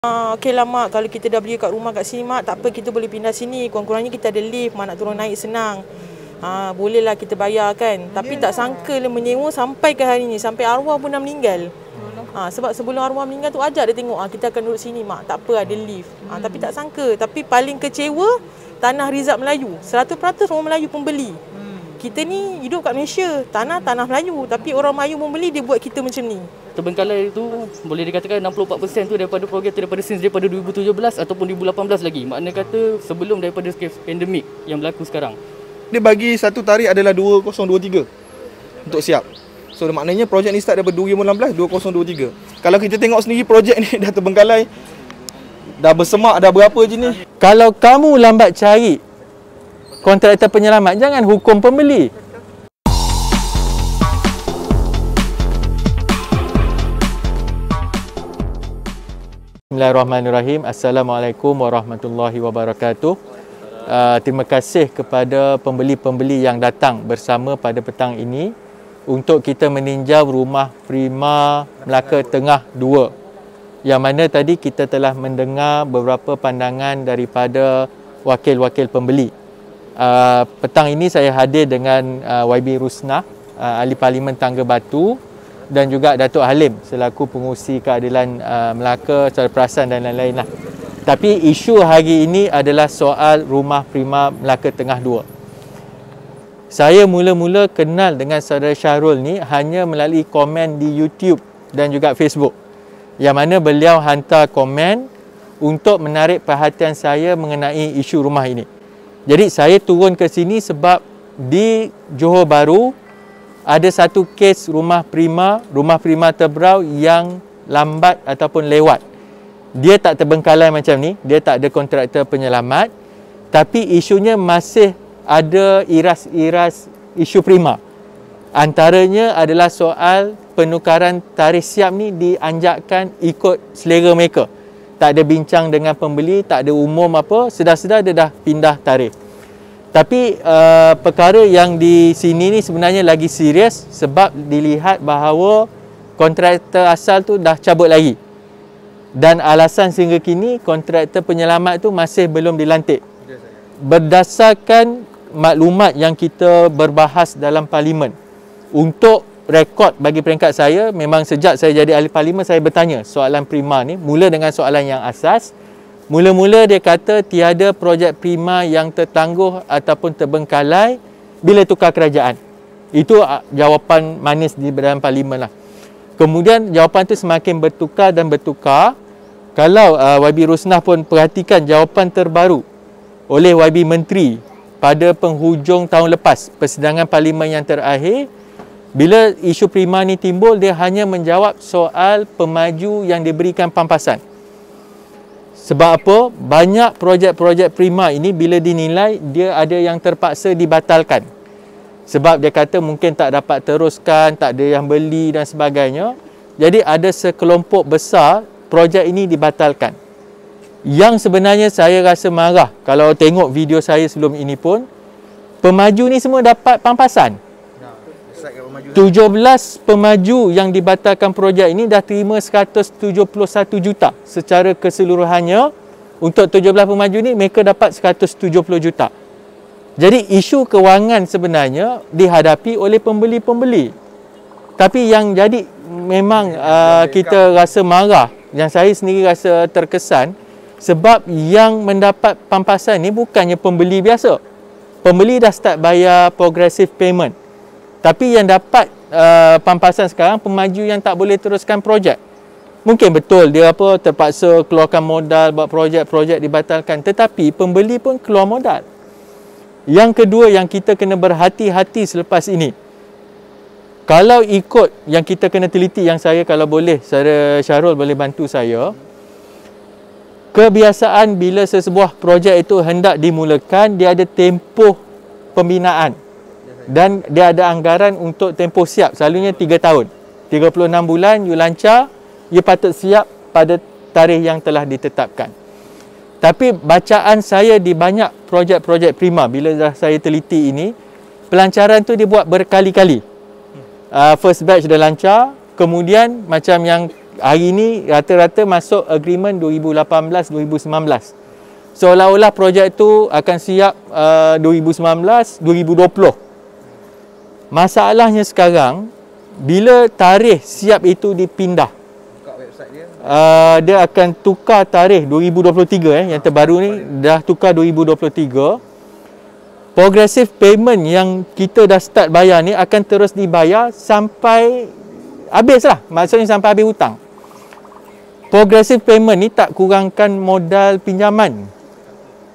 Okey lah mak, kalau kita dah beli kat rumah kat sini mak, tak apa kita boleh pindah sini. Kurang-kurangnya kita ada lift, mak nak turun naik senang. Bolehlah kita bayar kan. Tapi tak sangka lah menyewa sampai ke hari ni, sampai arwah pun dah meninggal. Sebab sebelum arwah meninggal tu ajak dia tengok, kita akan duduk sini mak, tak apa ada lift. Tapi tak sangka, tapi paling kecewa tanah Rizab Melayu. 100% orang Melayu pembeli. Kita ni hidup kat Malaysia, tanah Melayu, tapi orang Melayu membeli, dia buat kita macam ni. Terbengkalai itu boleh dikatakan 64% tu daripada projek daripada 2017 ataupun 2018 lagi. Makna kata sebelum daripada pandemik yang berlaku sekarang. Dia bagi satu tarikh adalah 2023 untuk siap. So maknanya projek ni start daripada 2018, 2023. Kalau kita tengok sendiri projek ni dah terbengkalai, dah bersemak, dah berapa je ni. Kalau kamu lambat cari kontraktor penyelamat, jangan hukum pembeli. Bismillahirrahmanirrahim. Assalamualaikum warahmatullahi wabarakatuh. Terima kasih kepada pembeli-pembeli yang datang bersama pada petang ini untuk kita meninjau rumah Prima Melaka Tengah 2, yang mana tadi kita telah mendengar beberapa pandangan daripada wakil-wakil pembeli. Petang ini saya hadir dengan YB Rusnah, Ahli Parlimen Tangga Batu, dan juga Datuk Halim selaku pengurusi keadilan Melaka secara perasan dan lain-lain lah. Tapi isu hari ini adalah soal rumah Prima Melaka Tengah 2. Saya mula-mula kenal dengan saudara Syahrul ni hanya melalui komen di YouTube dan juga Facebook, yang mana beliau hantar komen untuk menarik perhatian saya mengenai isu rumah ini. Jadi saya turun ke sini sebab di Johor Bahru ada satu kes rumah Prima terberau yang lambat ataupun lewat. Dia tak terbengkalai macam ni, dia tak ada kontraktor penyelamat, tapi isunya masih ada iras-iras isu Prima. Antaranya adalah soal penukaran tarikh siap ni dianjakkan ikut selera mereka. Tak ada bincang dengan pembeli, tak ada umum apa, sedar-sedar dia dah pindah tarikh. Tapi perkara yang di sini ni sebenarnya lagi serius sebab dilihat bahawa kontraktor asal tu dah cabut lagi. Dan alasan sehingga kini kontraktor penyelamat tu masih belum dilantik. Berdasarkan maklumat yang kita berbahas dalam parlimen, untuk rekod bagi peringkat saya, memang sejak saya jadi ahli parlimen saya bertanya soalan Prima ni, mula dengan soalan yang asas. Mula-mula dia kata tiada projek Prima yang tertangguh ataupun terbengkalai bila tukar kerajaan. Itu jawapan manis di dalam parlimen lah. Kemudian jawapan tu semakin bertukar dan bertukar. Kalau YB Rusnah pun perhatikan jawapan terbaru oleh YB Menteri pada penghujung tahun lepas, persidangan parlimen yang terakhir, bila isu Prima ni timbul, dia hanya menjawab soal pemaju yang diberikan pampasan. Sebab apa? Banyak projek-projek Prima ini bila dinilai, dia ada yang terpaksa dibatalkan. Sebab dia kata mungkin tak dapat teruskan, tak ada yang beli dan sebagainya. Jadi ada sekelompok besar projek ini dibatalkan. Yang sebenarnya saya rasa marah kalau tengok video saya sebelum ini pun, pemaju ni semua dapat pampasan. 17 pemaju yang dibatalkan projek ini dah terima 171 juta secara keseluruhannya. Untuk 17 pemaju ni mereka dapat 170 juta. Jadi isu kewangan sebenarnya dihadapi oleh pembeli-pembeli. Tapi yang jadi memang kita rasa marah, yang saya sendiri rasa terkesan, sebab yang mendapat pampasan ni bukannya pembeli biasa. Pembeli dah start bayar progressive payment. Tapi yang dapat pampasan sekarang pemaju yang tak boleh teruskan projek. Mungkin betul dia terpaksa keluarkan modal buat projek dibatalkan, tetapi pembeli pun keluar modal. Yang kedua yang kita kena berhati-hati selepas ini, kalau ikut yang kita kena teliti, yang saya kalau boleh, saudara Syahrul boleh bantu saya, kebiasaan bila sesebuah projek itu hendak dimulakan, dia ada tempoh pembinaan. Dan dia ada anggaran untuk tempoh siap, selalunya 3 tahun. 36 bulan, you lancar, you patut siap pada tarikh yang telah ditetapkan. Tapi bacaan saya di banyak projek-projek Prima, bila dah saya teliti ini, pelancaran tu dibuat berkali-kali. First batch dah lancar, kemudian macam yang hari ni rata-rata masuk agreement 2018-2019. Seolah-olah projek tu akan siap 2019-2020. Masalahnya sekarang, bila tarikh siap itu dipindah, dia akan tukar tarikh 2023 yang terbaru ni dah tukar 2023. Progressive payment yang kita dah start bayar ni akan terus dibayar sampai habis lah, maksudnya sampai habis hutang. Progressive payment ni tak kurangkan modal pinjaman.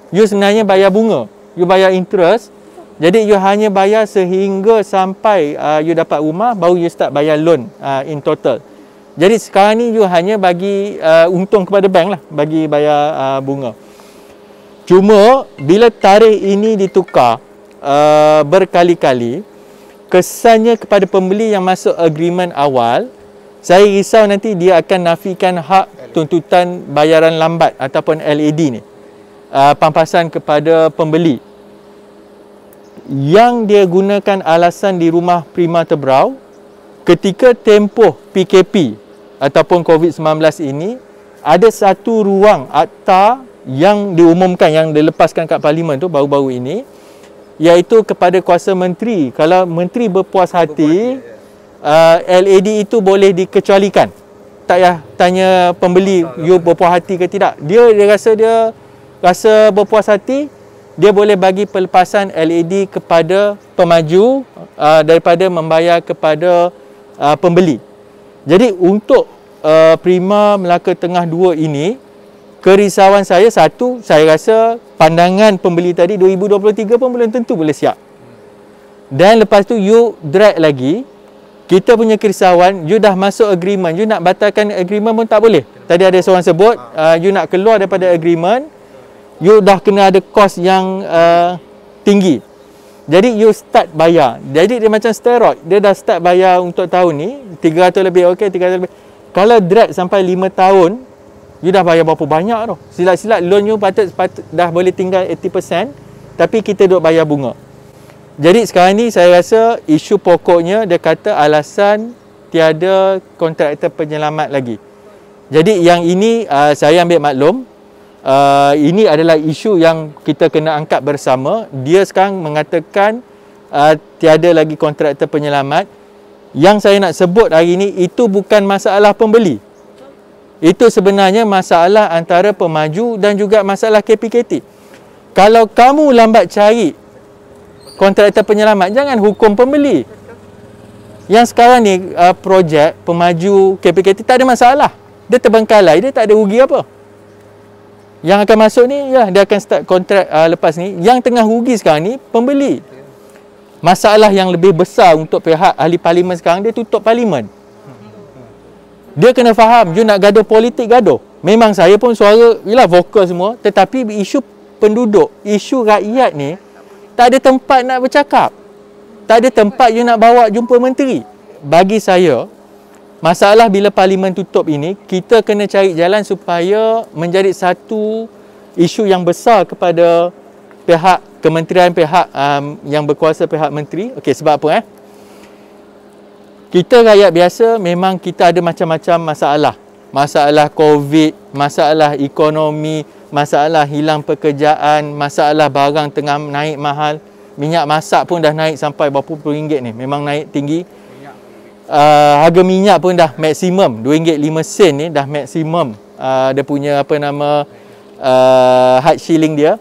You sebenarnya bayar bunga, you bayar interest. Jadi you hanya bayar sehingga sampai you dapat rumah, baru you start bayar loan in total. Jadi sekarang ni you hanya bagi untung kepada bank lah, bagi bayar bunga. Cuma bila tarikh ini ditukar berkali-kali, kesannya kepada pembeli yang masuk agreement awal, saya risau nanti dia akan nafikan hak tuntutan bayaran lambat ataupun LAD ni, pampasan kepada pembeli. Yang dia gunakan alasan di rumah prima terberau, ketika tempoh PKP ataupun COVID-19 ini, ada satu ruang akta yang diumumkan, yang dilepaskan kat Parlimen tu baru-baru ini, iaitu kepada kuasa menteri. Kalau menteri berpuas hati, LAD itu boleh dikecualikan. Tak payah tanya pembeli, you berpuas hati ke tidak. Dia rasa berpuas hati, dia boleh bagi pelepasan LAD kepada pemaju daripada membayar kepada pembeli. Jadi untuk Prima Melaka Tengah 2 ini, kerisauan saya satu, saya rasa pandangan pembeli tadi 2023 pun belum tentu boleh siap. Dan lepas tu you drag lagi, kita punya kerisauan, you dah masuk agreement, you nak batalkan agreement pun tak boleh. Tadi ada seorang sebut, you nak keluar daripada agreement, you dah kena ada kos yang tinggi. Jadi you start bayar. Jadi dia macam steroid. Dia dah start bayar untuk tahun ni 300 lebih, okey, 300 lebih. Kalau drag sampai 5 tahun, you dah bayar berapa banyak tu. Silat-silat loan you patut dah boleh tinggal 80%, tapi kita duk bayar bunga. Jadi sekarang ni saya rasa isu pokoknya dia kata alasan tiada kontraktor penyelamat lagi. Jadi yang ini saya ambil maklum. Ini adalah isu yang kita kena angkat bersama. Dia sekarang mengatakan tiada lagi kontraktor penyelamat. Yang saya nak sebut hari ini, itu bukan masalah pembeli. Itu sebenarnya masalah antara pemaju dan juga masalah KPKT. Kalau kamu lambat cari kontraktor penyelamat, jangan hukum pembeli. Yang sekarang ni projek pemaju KPKT tak ada masalah. Dia terbengkalai, dia tak ada rugi apa. Yang akan masuk ni, ya, dia akan start kontrak lepas ni. Yang tengah rugi sekarang ni, pembeli. Masalah yang lebih besar untuk pihak ahli parlimen sekarang, dia tutup parlimen. Dia kena faham, you nak gaduh politik, gaduh. Memang saya pun suara, yelah, vokal semua. Tetapi isu penduduk, isu rakyat ni, tak ada tempat nak bercakap. Tak ada tempat you nak bawa jumpa menteri. Bagi saya, masalah bila parlimen tutup ini, kita kena cari jalan supaya menjadi satu isu yang besar kepada pihak kementerian, pihak yang berkuasa, pihak menteri. Okey, sebab apa? Kita rakyat biasa memang kita ada macam-macam masalah. Masalah COVID, masalah ekonomi, masalah hilang pekerjaan, masalah barang tengah naik mahal. Minyak masak pun dah naik sampai berapa puluh ringgit ni. Memang naik tinggi. Harga minyak pun dah maksimum RM2.05 ni dah maksimum dia punya hard shilling dia.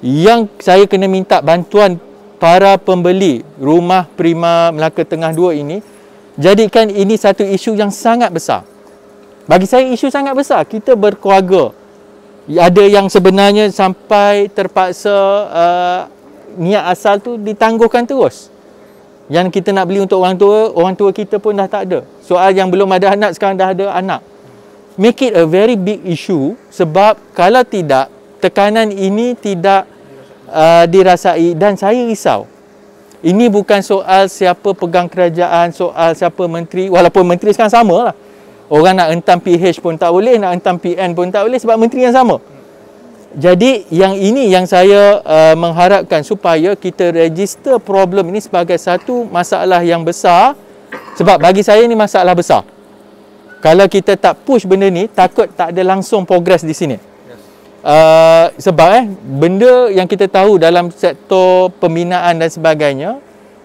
Yang saya kena minta bantuan para pembeli rumah Prima Melaka Tengah 2 ini, jadikan ini satu isu yang sangat besar. Bagi saya isu sangat besar. Kita berkeluarga, ada yang sebenarnya sampai terpaksa niat asal tu ditangguhkan terus. Yang kita nak beli untuk orang tua kita pun dah tak ada. Soal yang belum ada anak, sekarang dah ada anak. Make it a very big issue, sebab kalau tidak, tekanan ini tidak dirasai, dan saya risau. Ini bukan soal siapa pegang kerajaan, soal siapa menteri, walaupun menteri sekarang sama lah. Orang nak hentam PH pun tak boleh, nak hentam PN pun tak boleh, sebab menteri yang sama. Jadi yang ini yang saya mengharapkan supaya kita register problem ini sebagai satu masalah yang besar, sebab bagi saya ini masalah besar. Kalau kita tak push benda ni, takut tak ada langsung progress di sini. Sebab benda yang kita tahu dalam sektor pembinaan dan sebagainya,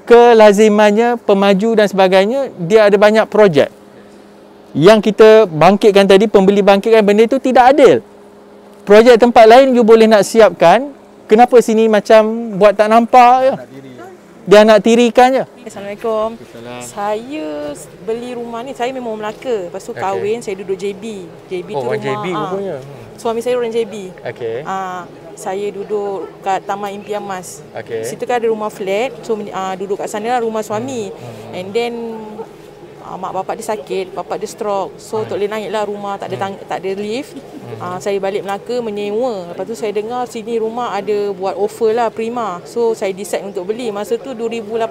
kelazimannya, pemaju dan sebagainya, dia ada banyak projek. Yang kita bangkitkan tadi, pembeli bangkitkan benda itu tidak adil. Projek tempat lain you boleh nak siapkan, kenapa sini macam buat tak nampak je? Dia nak tirikan je. Assalamualaikum. Saya beli rumah ni, saya memang orang Melaka. Lepas tu kahwin, saya duduk JB. JB tu rumah. JB rupanya. Suami saya orang JB. Okey. Saya duduk kat Taman Impian Mas. Okey. Situ kan ada rumah flat. So duduk kat sana lah rumah suami. And then mak bapak dia sakit, bapak dia stroke. So tak boleh naik lah rumah, tak ada lift. Saya balik Melaka menyewa. Lepas tu saya dengar sini rumah ada buat offer lah prima. So saya decide untuk beli. Masa tu 2018.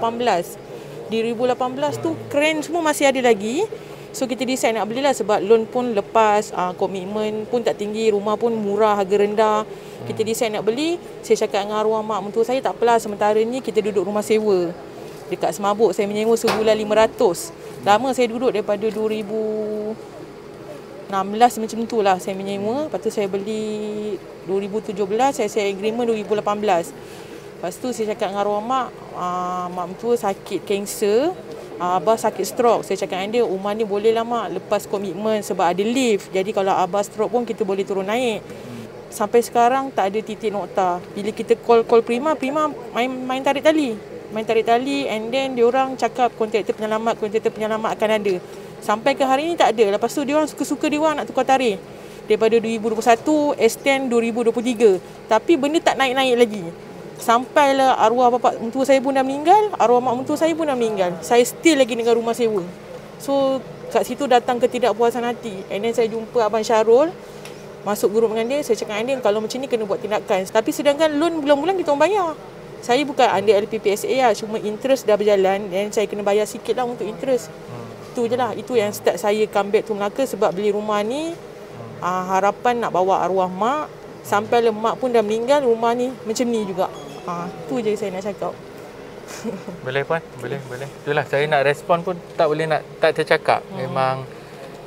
2018 tu kren semua masih ada lagi. So kita decide nak belilah sebab loan pun lepas, komitmen pun tak tinggi, rumah pun murah, harga rendah. Kita decide nak beli. Saya cakap dengan arwah mak mentua saya, tak apalah sementara ni kita duduk rumah sewa. Dekat Semabuk saya menyewa sebulan 500. Lama saya duduk daripada 2016 macam tu lah saya menyewa. Lepas tu saya beli 2017, saya sign agreement 2018. Lepas tu saya cakap dengan arwah mak, mak mentua sakit kanser, abah sakit stroke. Saya cakap dengan dia, rumah ni boleh lah mak lepas komitmen sebab ada lift. Jadi kalau abah stroke pun kita boleh turun naik. Sampai sekarang tak ada titik nokta. Bila kita call Prima main tarik tali and then diorang cakap kontraktor penyelamat akan ada. Sampai ke hari ni tak ada. Lepas tu diorang suka-suka diorang nak tukar tarikh. Daripada 2021 extend 2023. Tapi benda tak naik-naik lagi. Sampailah arwah bapak mentua saya pun dah meninggal, arwah mak mentua saya pun dah meninggal. Saya still lagi dengan rumah sewa. So kat situ datang ketidakpuasan hati. And then saya jumpa Abang Syarul, masuk grup dengan dia, saya cakap dengan dia kalau macam ni kena buat tindakan. Tapi sedangkan loan bulan-bulan kita orang bayar. Saya bukan under LPPSA lah, cuma interest dah berjalan dan saya kena bayar sikit lah untuk interest. Itu je lah, itu yang start saya come back to Melaka sebab beli rumah ni harapan nak bawa arwah mak. Sampai mak pun dah meninggal, rumah ni macam ni juga. Itu je saya nak cakap. Boleh puan, boleh. Itulah saya nak respon pun tak boleh nak tak tercakap. Memang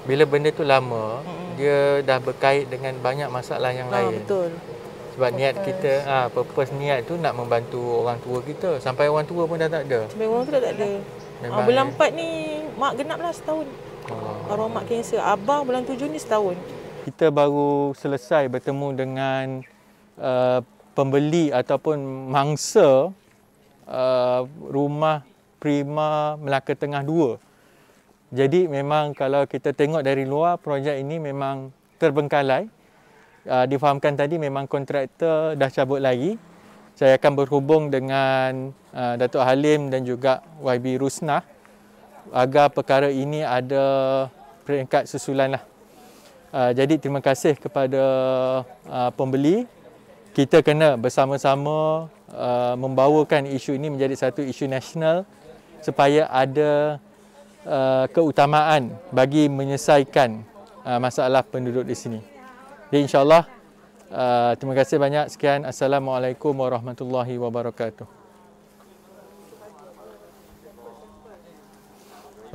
bila benda tu lama, dia dah berkait dengan banyak masalah yang lain. Betul. Sebab niat kita, purpose niat tu nak membantu orang tua kita. Sampai orang tua pun dah tak ada. Sampai orang tua dah tak ada. Bulan 4 ni mak genap lah setahun. Arwah mak kanser. Abah bulan 7 ni setahun. Kita baru selesai bertemu dengan pembeli ataupun mangsa rumah Prima Melaka Tengah 2. Jadi memang kalau kita tengok dari luar, projek ini memang terbengkalai. Difahamkan tadi memang kontraktor dah cabut lagi. Saya akan berhubung dengan Datuk Halim dan juga YB Rusnah agar perkara ini ada peringkat susulan lah. Jadi terima kasih kepada pembeli. Kita kena bersama-sama membawakan isu ini menjadi satu isu nasional supaya ada keutamaan bagi menyelesaikan masalah penduduk di sini. Jadi insyaAllah, terima kasih banyak. Sekian. Assalamualaikum warahmatullahi wabarakatuh.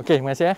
Okey, terima kasih.